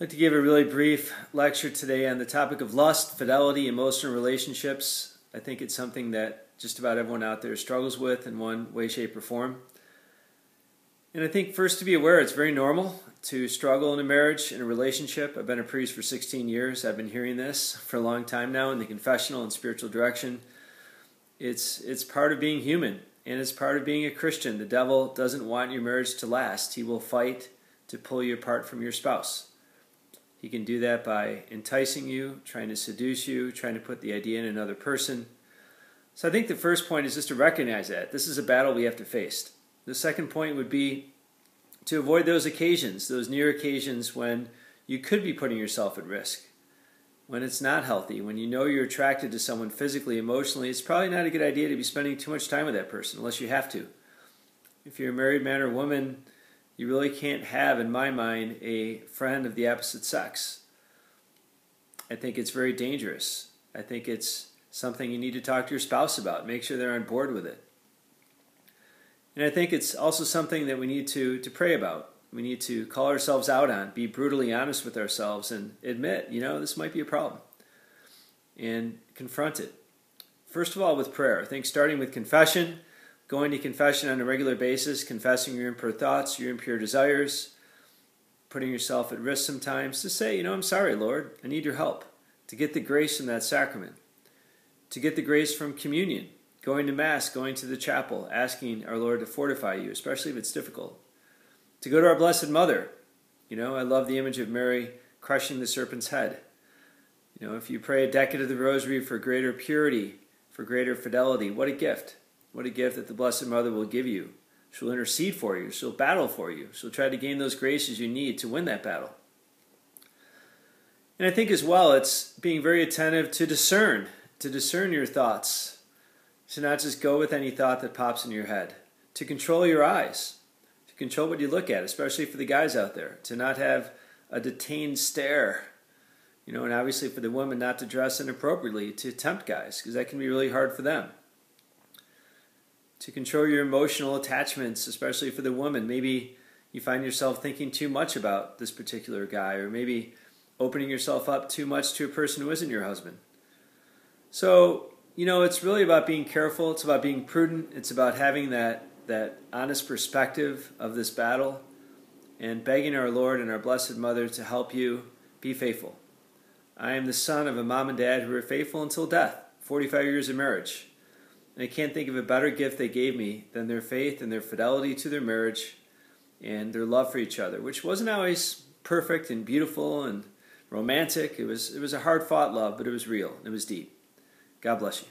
I'd like to give a really brief lecture today on the topic of lust, fidelity, emotional relationships. I think it's something that just about everyone out there struggles with in one way, shape, or form. And I think first to be aware, it's very normal to struggle in a marriage, in a relationship. I've been a priest for 16 years. I've been hearing this for a long time now in the confessional and spiritual direction. It's part of being human, and it's part of being a Christian. The devil doesn't want your marriage to last. He will fight to pull you apart from your spouse. He can do that by enticing you, trying to seduce you, trying to put the idea in another person. So I think the first point is just to recognize that. This is a battle we have to face. The second point would be to avoid those occasions, those near occasions when you could be putting yourself at risk, when it's not healthy, when you know you're attracted to someone physically, emotionally. It's probably not a good idea to be spending too much time with that person unless you have to. If you're a married man or woman, you really can't have, in my mind, a friend of the opposite sex. I think it's very dangerous. I think it's something you need to talk to your spouse about. Make sure they're on board with it. And I think it's also something that we need to pray about. We need to call ourselves out on, be brutally honest with ourselves, and admit, this might be a problem. And confront it. First of all, with prayer. I think starting with confession, going to confession on a regular basis, confessing your impure thoughts, your impure desires, putting yourself at risk sometimes, to say, I'm sorry, Lord, I need your help, to get the grace from that sacrament, to get the grace from communion, going to Mass, going to the chapel, asking our Lord to fortify you, especially if it's difficult, to go to our Blessed Mother. I love the image of Mary crushing the serpent's head. If you pray a decade of the Rosary for greater purity, for greater fidelity, what a gift. What a gift that the Blessed Mother will give you. She'll intercede for you. She'll battle for you. She'll try to gain those graces you need to win that battle. And I think as well, it's being very attentive to discern your thoughts, to not just go with any thought that pops in your head, to control your eyes, to control what you look at, especially for the guys out there, to not have a detained stare, and obviously for the women not to dress inappropriately to tempt guys, because that can be really hard for them. To control your emotional attachments, especially for the woman. Maybe you find yourself thinking too much about this particular guy, or maybe opening yourself up too much to a person who isn't your husband. So, it's really about being careful. It's about being prudent. It's about having that honest perspective of this battle and begging our Lord and our Blessed Mother to help you be faithful. I am the son of a mom and dad who were faithful until death, 45 years of marriage. And I can't think of a better gift they gave me than their faith and their fidelity to their marriage and their love for each other, which wasn't always perfect and beautiful and romantic. It was a hard-fought love, but it was real. It was deep. God bless you.